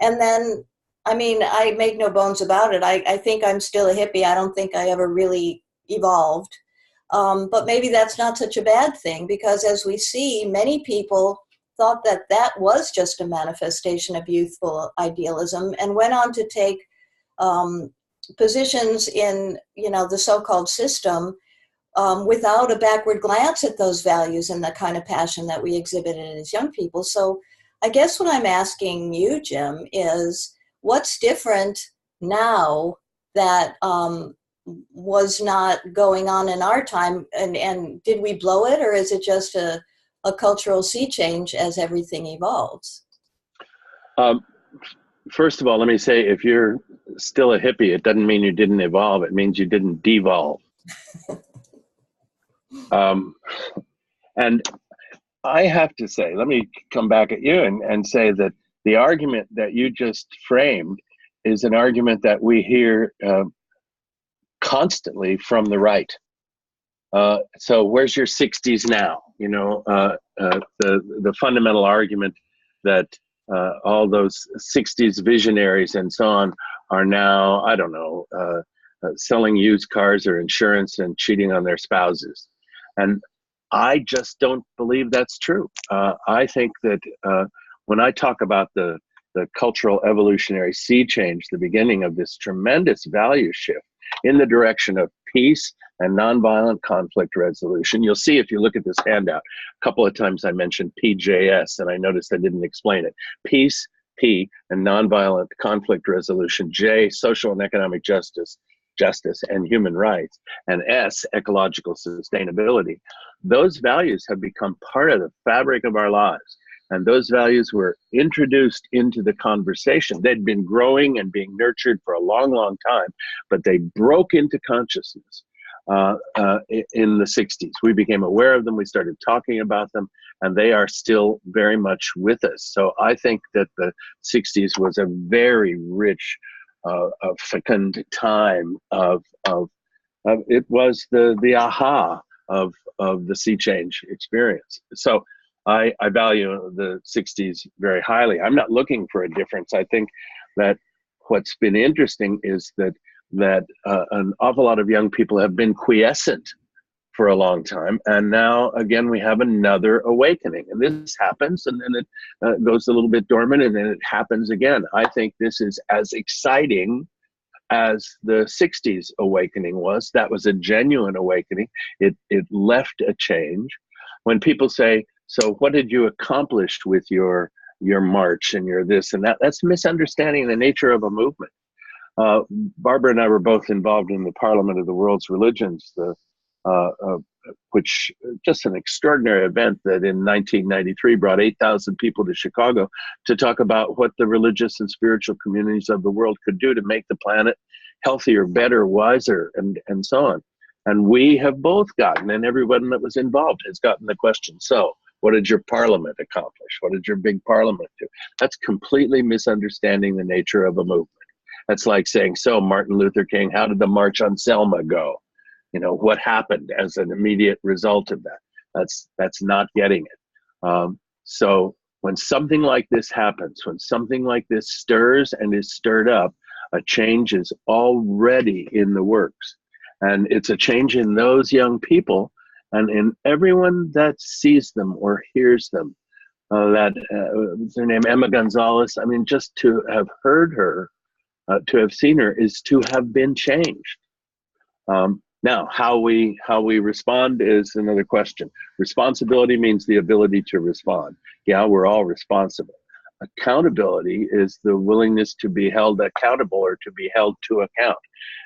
And then, I mean, I make no bones about it. I think I'm still a hippie. I don't think I ever really evolved. But maybe that's not such a bad thing, because as we see, many people thought that that was just a manifestation of youthful idealism and went on to take positions in, the so-called system without a backward glance at those values and the kind of passion that we exhibited as young people. So I guess what I'm asking you, Jim, is what's different now that was not going on in our time, and did we blow it, or is it just a cultural sea change as everything evolves? First of all, let me say, if you're still a hippie, it doesn't mean you didn't evolve. It means you didn't devolve. And I have to say, let me come back at you and say that the argument that you just framed is an argument that we hear constantly from the right. So where's your 60s now? The fundamental argument that all those 60s visionaries and so on are now, I don't know, selling used cars or insurance and cheating on their spouses. And I just don't believe that's true. I think that when I talk about the cultural evolutionary sea change, the beginning of this tremendous value shift in the direction of peace and nonviolent conflict resolution. You'll see if you look at this handout, a couple of times I mentioned PJS, and I noticed I didn't explain it. Peace, P, and nonviolent conflict resolution. J, social and economic justice and human rights, and S, ecological sustainability. Those values have become part of the fabric of our lives. And those values were introduced into the conversation. They'd been growing and being nurtured for a long, long time, but they broke into consciousness in the 60s. We became aware of them, we started talking about them, and they are still very much with us. So I think that the 60s was a very rich, fecund time of it was the aha of the sea change experience. So I value the 60s very highly. I'm not looking for a difference. I think that what's been interesting is that an awful lot of young people have been quiescent for a long time, and now again we have another awakening, and this happens and then it goes a little bit dormant and then it happens again. I think this is as exciting as the 60s awakening was. That was a genuine awakening. It left a change. When people say, so what did you accomplish with your march and your this and that, that's misunderstanding the nature of a movement. Barbara and I were both involved in the Parliament of the World's Religions, which just an extraordinary event that in 1993 brought 8,000 people to Chicago to talk about what the religious and spiritual communities of the world could do to make the planet healthier, better, wiser, and so on. And we have both gotten, and everyone that was involved has gotten the question, so what did your parliament accomplish? What did your big parliament do? That's completely misunderstanding the nature of a movement. That's like saying, so Martin Luther King, how did the March on Selma go? You know, what happened as an immediate result of that? That's not getting it. So when something like this happens, when something like this stirs and is stirred up, a change is already in the works. And it's a change in those young people and in everyone that sees them or hears them. What's her name, Emma Gonzalez. I mean, just to have heard her, to have seen her is to have been changed. Now, how we respond is another question. Responsibility means the ability to respond. Yeah, we're all responsible. Accountability is the willingness to be held accountable or to be held to account.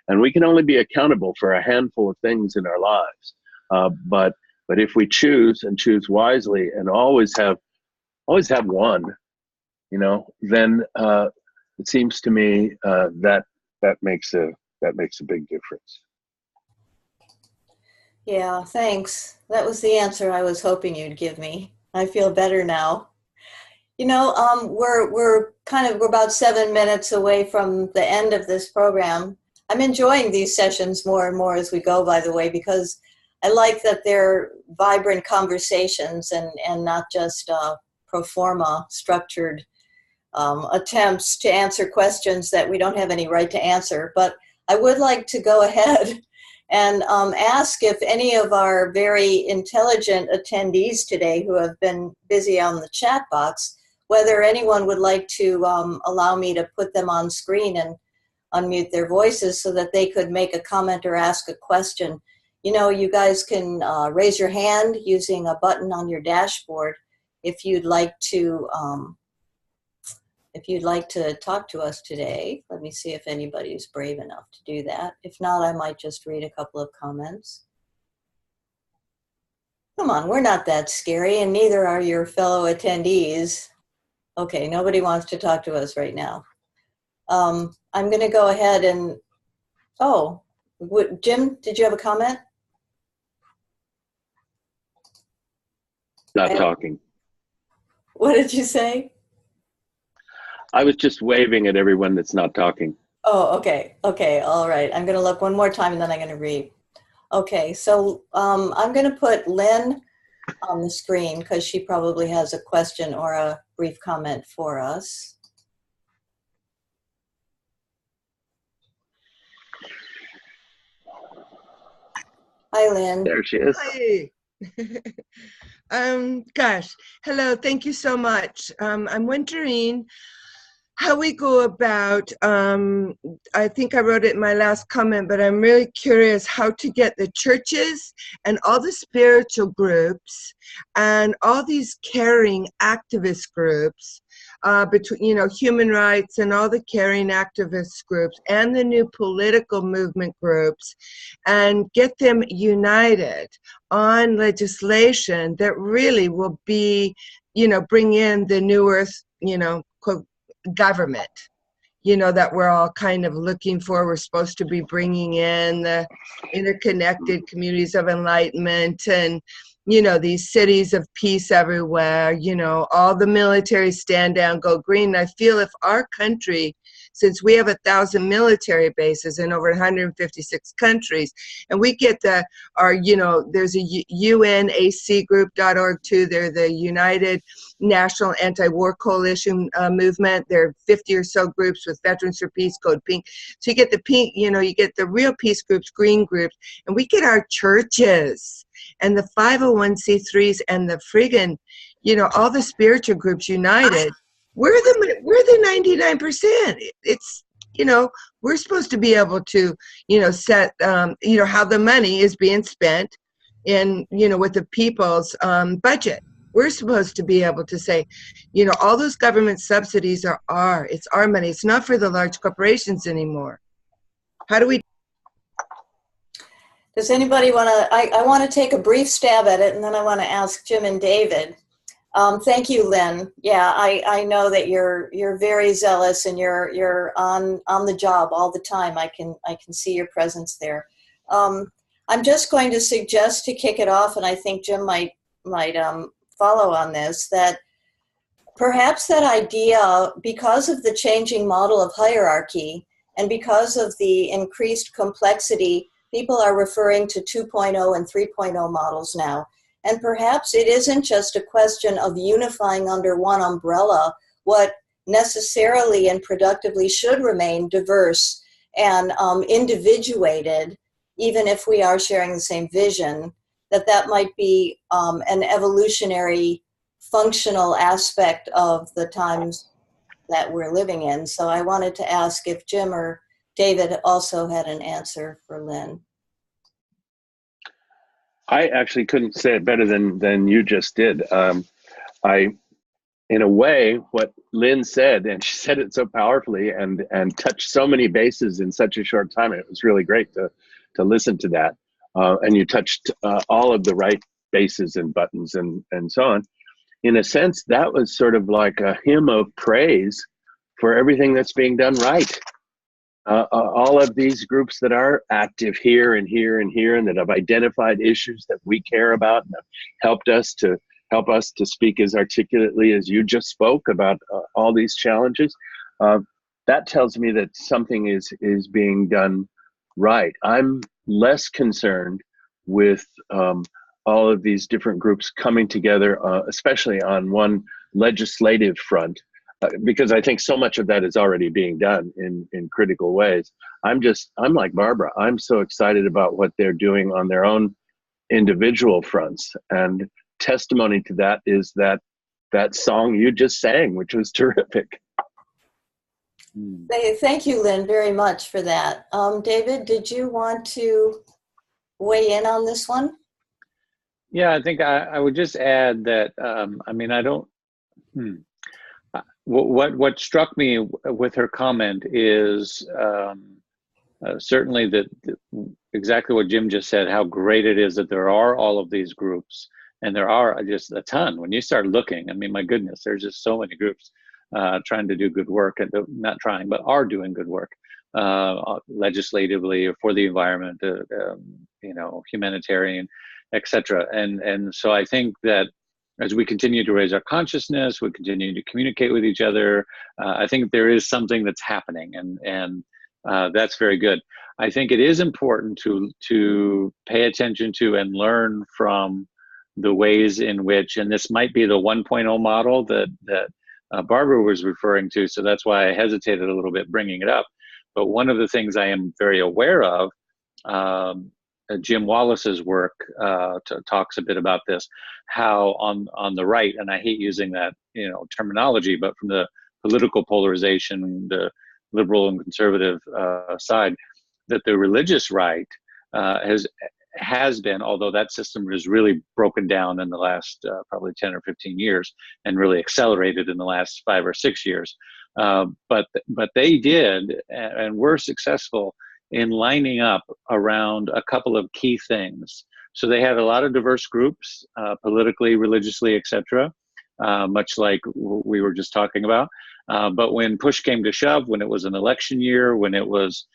And we can only be accountable for a handful of things in our lives. But if we choose and choose wisely and always have one, you know, then it seems to me that makes a big difference. Yeah, thanks. That was the answer I was hoping you'd give me. I feel better now. You know, we're about 7 minutes away from the end of this program. I'm enjoying these sessions more and more as we go, by the way, because I like that they're vibrant conversations and not just pro forma structured attempts to answer questions that we don't have any right to answer. But I would like to go ahead and ask if any of our very intelligent attendees today who have been busy on the chat box, whether anyone would like to allow me to put them on screen and unmute their voices so that they could make a comment or ask a question. You know, you guys can raise your hand using a button on your dashboard if you'd like to talk to us today. Let me see if anybody's brave enough to do that. If not, I might just read a couple of comments. Come on, we're not that scary, and neither are your fellow attendees. Okay, nobody wants to talk to us right now. I'm going to go ahead and, Jim, did you have a comment? Not talking. What did you say? I was just waving at everyone that's not talking. Oh, okay. Okay, all right. I'm going to look one more time and then I'm going to read. Okay, so I'm going to put Lynn on the screen because she probably has a question or a brief comment for us. Hi, Lynn. There she is. Hi. Gosh, hello, thank you so much. I'm wondering how we go about, I think I wrote it in my last comment, but I'm really curious how to get the churches and all the spiritual groups and all these caring activist groups between, you know, human rights and all the caring activist groups and the new political movement groups, and get them united on legislation that really will be, you know, bring in the new earth, you know, quote, government, that we're all kind of looking for. We're supposed to be bringing in the interconnected communities of enlightenment and, these cities of peace everywhere, all the military stand down, go green. I feel if our country, since we have 1,000 military bases in over 156 countries, and we get there's a UNACgroup.org too. They're the United National Anti-War Coalition movement. There are 50 or so groups with Veterans for Peace, Code Pink. So you get the pink, you get the real peace groups, green groups, and we get our churches and the 501c3s and the friggin', all the spiritual groups united. We're the 99%. It's, we're supposed to be able to, set, how the money is being spent in, with the people's budget. We're supposed to be able to say, all those government subsidies it's our money. It's not for the large corporations anymore. How do we? Does anybody want to, I want to take a brief stab at it, and then I want to ask Jim and David. Thank you, Lynn. Yeah, I know that you're very zealous and you're on the job all the time. I can see your presence there. I'm just going to suggest to kick it off, and I think Jim might follow on this, that perhaps that idea, because of the changing model of hierarchy and because of the increased complexity, people are referring to 2.0 and 3.0 models now. And perhaps it isn't just a question of unifying under one umbrella what necessarily and productively should remain diverse and individuated, even if we are sharing the same vision, that might be an evolutionary functional aspect of the times that we're living in. So I wanted to ask if Jim or David also had an answer for Lynn. I actually couldn't say it better than you just did. In a way, what Lynn said, and she said it so powerfully and touched so many bases in such a short time. It was really great to listen to that. And you touched all of the right bases and buttons and so on. In a sense, that was sort of like a hymn of praise for everything that's being done right. All of these groups that are active here and here and here, and that have identified issues that we care about and have help us to speak as articulately as you just spoke about all these challenges. That tells me that something is being done right. I'm less concerned with all of these different groups coming together, especially on one legislative front, because I think so much of that is already being done in critical ways. I'm like Barbara. I'm so excited about what they're doing on their own individual fronts. And testimony to that is that song you just sang, which was terrific. Thank you, Lynn, very much for that. David, did you want to weigh in on this one? Yeah, I think I would just add that, what struck me with her comment is certainly that exactly what Jim just said, how great it is that there are all of these groups, and there are just a ton. When you start looking, my goodness, there's just so many groups trying to do good work, and not trying, but are doing good work legislatively or for the environment, humanitarian, etc. And so I think that as we continue to raise our consciousness, we continue to communicate with each other, I think there is something that's happening, and that's very good. I think it is important to pay attention to and learn from the ways in which, and this might be the 1.0 model that Barbara was referring to, so that's why I hesitated a little bit bringing it up. But one of the things I am very aware of, Jim Wallace's work talks a bit about this, how on the right, and I hate using that terminology, but from the political polarization, the liberal and conservative side, that the religious right has been, although that system has really broken down in the last probably 10 or 15 years and really accelerated in the last 5 or 6 years. But they did and were successful in lining up around a couple of key things. So they had a lot of diverse groups, politically, religiously, etc., much like we were just talking about. But when push came to shove, when it was an election year, when it was,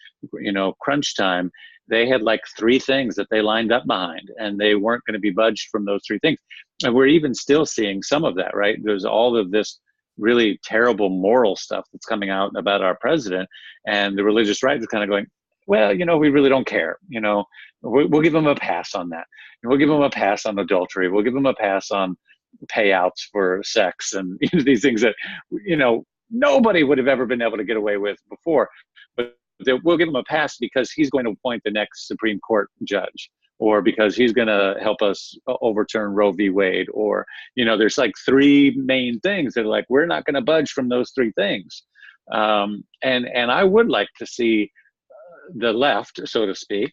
crunch time, they had like three things that they lined up behind, and they weren't going to be budged from those three things. And we're even still seeing some of that, right? There's all of this really terrible moral stuff that's coming out about our president, and the religious right is kind of going, well, we really don't care. We'll give them a pass on that. We'll give them a pass on adultery. We'll give them a pass on payouts for sex and these things that, nobody would have ever been able to get away with before. But we'll give him a pass because he's going to appoint the next Supreme Court judge, or because he's going to help us overturn Roe v. Wade, or, there's like three main things that are like, we're not going to budge from those three things. And I would like to see the left, so to speak,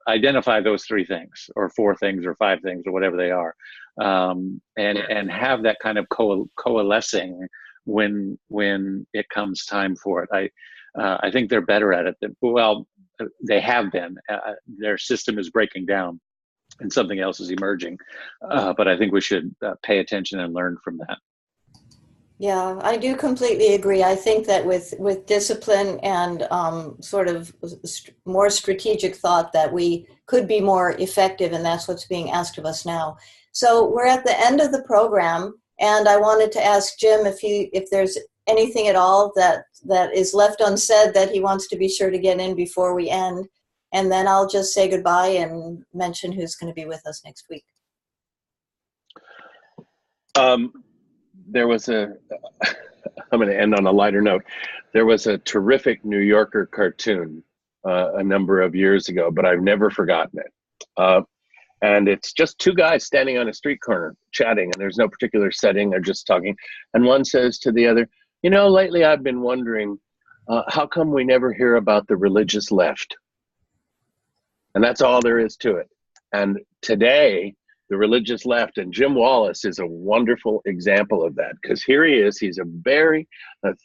identify those three things, or four things, or five things, or whatever they are, and have that kind of coalescing when it comes time for it. I think they're better at it than, well, they have been. Their system is breaking down, and something else is emerging. But I think we should pay attention and learn from that. Yeah, I do completely agree. I think that with discipline and sort of more strategic thought, that we could be more effective, and that's what's being asked of us now. So we're at the end of the program, and I wanted to ask Jim if there's anything at all that is left unsaid that he wants to be sure to get in before we end, and then I'll just say goodbye and mention who's going to be with us next week. There was I'm going to end on a lighter note. There was a terrific New Yorker cartoon a number of years ago, but I've never forgotten it. And it's just two guys standing on a street corner chatting, and there's no particular setting. They're just talking. And one says to the other, lately I've been wondering, how come we never hear about the religious left? And that's all there is to it. And today, the religious left, and Jim Wallis is a wonderful example of that, because here he is. He's a very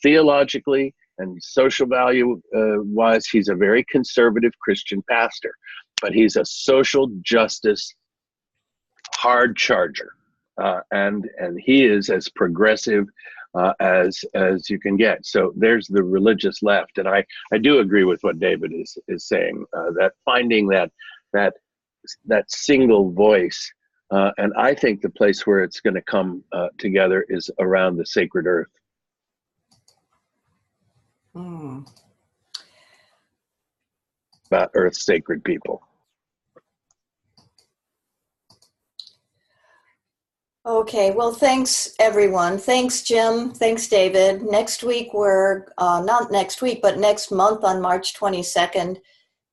theologically and social value wise, he's a very conservative Christian pastor, but he's a social justice hard charger, and he is as progressive as you can get. So there's the religious left, and I do agree with what David is saying, that finding that single voice. And I think the place where it's going to come together is around the sacred earth. About Earth's sacred people. Okay, well, thanks everyone. Thanks, Jim. Thanks, David. Next week, we're not next week, but next month on March 22nd,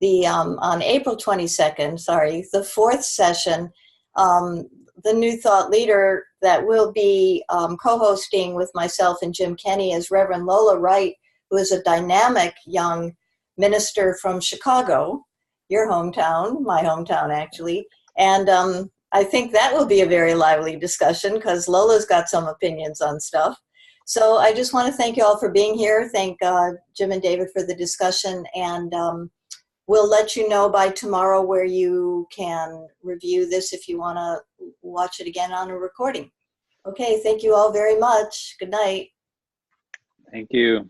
on April 22nd, the fourth session. The New Thought leader that will be co-hosting with myself and Jim Kenny is Reverend Lola Wright, who is a dynamic young minister from Chicago, your hometown, my hometown actually. And I think that will be a very lively discussion, because Lola's got some opinions on stuff. So I just want to thank you all for being here. Thank Jim and David for the discussion, and we'll let you know by tomorrow where you can review this if you want to watch it again on a recording. Okay, thank you all very much. Good night. Thank you.